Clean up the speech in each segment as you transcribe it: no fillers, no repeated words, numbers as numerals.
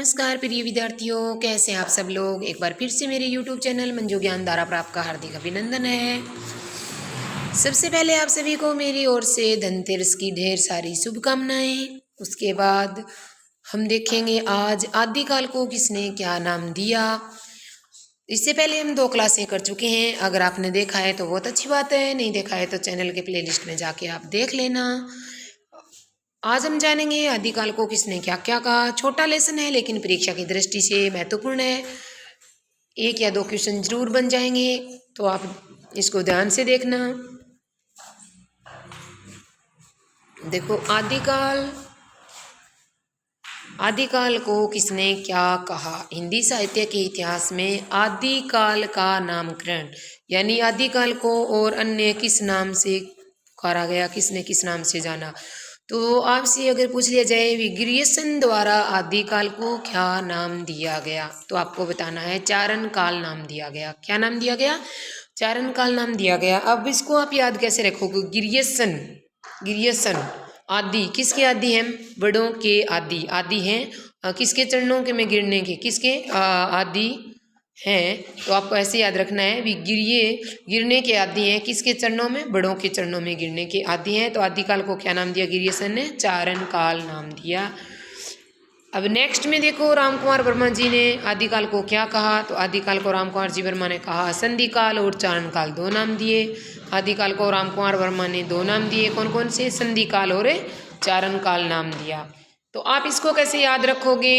नमस्कार प्रिय विद्यार्थियों, कैसे हैं आप सब लोग। एक बार फिर से मेरे YouTube चैनल मंजू ज्ञान धारा पर आपका हार्दिक अभिनंदन है। सबसे पहले आप सभी को मेरी ओर से धनतेरस की ढेर सारी शुभकामनाएं। उसके बाद हम देखेंगे आज आदिकाल को किसने क्या नाम दिया। इससे पहले हम 2 क्लासें कर चुके हैं। अगर आपने देखा है तो बहुत अच्छी बात है, नहीं देखा है तो चैनल के प्लेलिस्ट में जाके आप देख लेना। आज हम जानेंगे आदिकाल को किसने क्या क्या कहा। छोटा लेसन है लेकिन परीक्षा की दृष्टि से महत्वपूर्ण है। 1 या 2 क्वेश्चन जरूर बन जाएंगे, तो आप इसको ध्यान से देखना। देखो, आदिकाल को किसने क्या कहा। हिंदी साहित्य के इतिहास में आदिकाल का नामकरण यानी आदिकाल को और अन्य किस नाम से करा गया, किसने किस नाम से जाना। तो आपसे अगर पूछ लिया जाए ग्रियर्सन द्वारा आदिकाल को क्या नाम दिया गया, तो आपको बताना है चारण काल नाम दिया गया। क्या नाम दिया गया? चारण काल नाम दिया गया। अब इसको आप याद कैसे रखोगे? गिरियसन आदि किसके आदि हैं? बड़ों के आदि। आदि हैं किसके? चरणों के में गिरने के। किसके आदि हैं? तो आपको ऐसे याद रखना है भी गिरने के आदि हैं। किसके चरणों में? बड़ों के चरणों में गिरने के आदि हैं। तो आदिकाल को क्या नाम दिया गिरियसन ने? चारण काल नाम दिया। अब नेक्स्ट में देखो, राम कुमार वर्मा जी ने आदिकाल को क्या कहा। तो आदिकाल को राम कुमार जी वर्मा ने कहा संधि काल और चारण काल 2 नाम दिए। आदिकाल को राम कुमार वर्मा ने 2 नाम दिए। कौन कौन से? संधि काल और चारण काल नाम दिया। तो आप इसको कैसे याद रखोगे?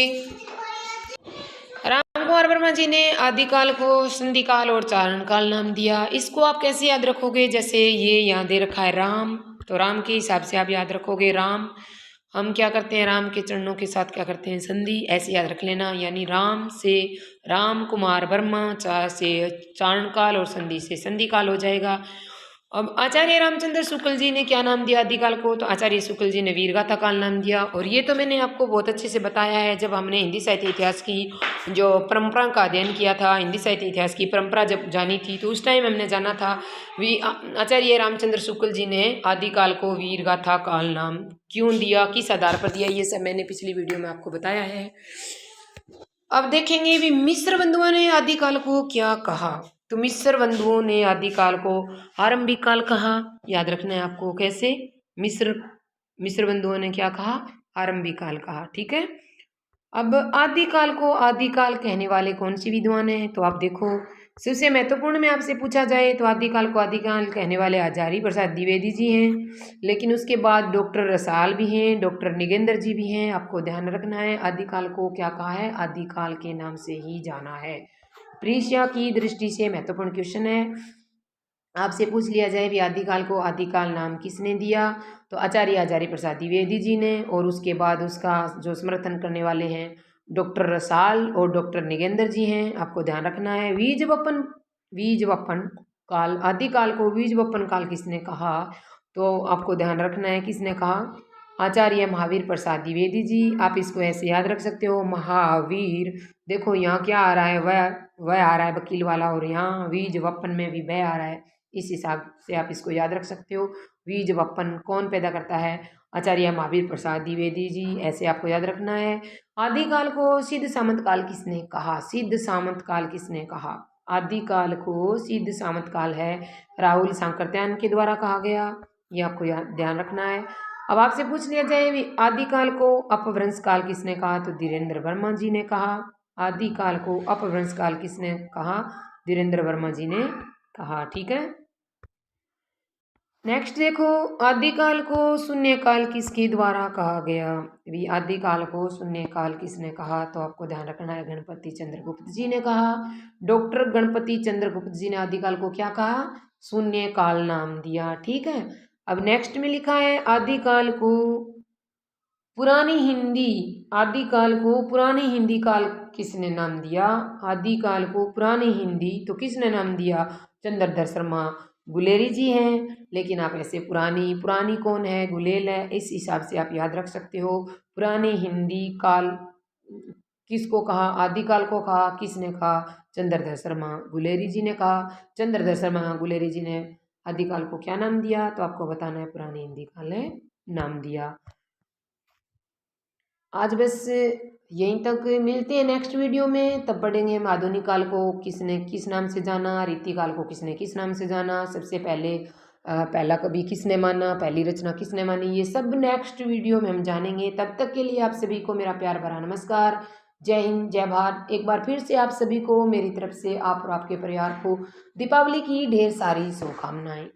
राम कुमार वर्मा जी ने आदिकाल को संधि काल और चारण काल नाम दिया। इसको आप कैसे याद रखोगे? जैसे ये यहाँ दे रखा है राम, तो राम के हिसाब से आप याद रखोगे राम। हम क्या करते हैं? राम के चरणों के साथ क्या करते हैं? संधि। ऐसे याद रख लेना, यानी राम से राम कुमार वर्मा, चा से चारण काल और संधि से संधि काल हो जाएगा। अब आचार्य रामचंद्र शुक्ल जी ने क्या नाम दिया आदिकाल को? तो आचार्य शुक्ल जी ने वीरगाथा काल नाम दिया। और ये तो मैंने आपको बहुत अच्छे से बताया है जब हमने हिंदी साहित्य इतिहास की जो परंपरा का अध्ययन किया था। हिंदी साहित्य इतिहास की परंपरा जब जानी थी तो उस टाइम हमने जाना था आचार्य रामचंद्र शुक्ल जी ने आदिकाल को वीरगाथा काल नाम क्यों दिया, किस आधार पर दिया, ये सब मैंने पिछली वीडियो में आपको बताया है। अब देखेंगे भी मिस्र बंधुओं ने आदिकाल को क्या कहा। तो मिस्र बंधुओं ने आदिकाल को आरंभिक काल कहा। याद रखना है आपको। कैसे? मिस्र बंधुओं ने क्या कहा? आरंभिक काल कहा। ठीक है। अब आदिकाल को आदिकाल कहने वाले कौन सी विद्वान हैं? तो आप देखो, सबसे महत्वपूर्ण में आपसे पूछा जाए तो आदिकाल को आदिकाल कहने वाले हजारी प्रसाद द्विवेदी जी हैं। लेकिन उसके बाद डॉक्टर रसाल भी हैं, डॉक्टर निगेंद्र जी भी हैं। आपको ध्यान रखना है आदिकाल को क्या कहा है? आदिकाल के नाम से ही जाना है। परीक्षा की दृष्टि से महत्वपूर्ण क्वेश्चन है। आपसे पूछ लिया जाए भी आदिकाल को आदिकाल नाम किसने दिया, तो आचार्य हजारी प्रसाद द्विवेदी जी ने। और उसके बाद उसका जो समर्थन करने वाले हैं डॉक्टर रसाल और डॉक्टर निगेंद्र जी हैं। आपको ध्यान रखना है बीजवपन काल, आदिकाल को बीजवपन काल किसने कहा? तो आपको ध्यान रखना है किसने कहा? आचार्य महावीर प्रसाद द्विवेदी जी। आप इसको ऐसे याद रख सकते हो महावीर। देखो यहाँ क्या आ रहा है? वह आ रहा है वकील वाला, और यहाँ बीजवपन में भी वह आ रहा है। इस हिसाब से आप इसको याद रख सकते हो। बीजवपन कौन पैदा करता है? आचार्य महावीर प्रसाद द्विवेदी जी। ऐसे आपको याद रखना है। आदिकाल को सिद्ध सामंत काल किसने कहा? सिद्ध सामंत काल किसने कहा? आदिकाल को सिद्ध सामंत काल है राहुल सांकृत्यायन के द्वारा कहा गया। ये आपको ध्यान रखना है। अब आपसे पूछ लिया जाए आदिकाल को अपभ्रंश काल किसने कहा? तो धीरेन्द्र वर्मा जी ने कहा। आदिकाल को अपभ्रंश काल किसने कहा? धीरेन्द्र वर्मा जी ने कहा। ठीक है। नेक्स्ट देखो, आदिकाल को शून्यकाल किसके द्वारा कहा गया? भी आदिकाल को शून्यकाल किसने कहा? तो आपको ध्यान रखना है गणपति चंद्रगुप्त जी ने कहा। डॉक्टर गणपति चंद्रगुप्त जी ने आदिकाल को क्या कहा? शून्यकाल नाम दिया। ठीक है। अब नेक्स्ट में लिखा है आदिकाल को पुरानी हिंदी, आदिकाल को पुरानी हिंदी काल किसने नाम दिया? आदिकाल को पुरानी हिंदी तो किसने नाम दिया? चंद्रधर शर्मा गुलेरी जी हैं। लेकिन आप ऐसे पुरानी पुरानी कौन है? गुलेल है। इस हिसाब से आप याद रख सकते हो। पुरानी हिंदी काल किसको कहा? आदिकाल को कहा। किसने कहा? चंद्रधर शर्मा गुलेरी जी ने कहा। चंद्रधर शर्मा गुलेरी जी ने आदिकाल को क्या नाम दिया? तो आपको बताना है पुरानी हिंदी काल ने नाम दिया। आज बस यहीं तक मिलते हैं नेक्स्ट वीडियो में। तब पढ़ेंगे हम आधुनिक काल को किसने किस नाम से जाना, रीतिकाल को किसने किस नाम से जाना, सबसे पहले पहला कवि किसने माना, पहली रचना किसने मानी, ये सब नेक्स्ट वीडियो में हम जानेंगे। तब तक के लिए आप सभी को मेरा प्यार भरा नमस्कार। जय हिंद, जय भारत। एक बार फिर से आप सभी को मेरी तरफ से, आप और आपके परिवार को दीपावली की ढेर सारी शुभकामनाएं।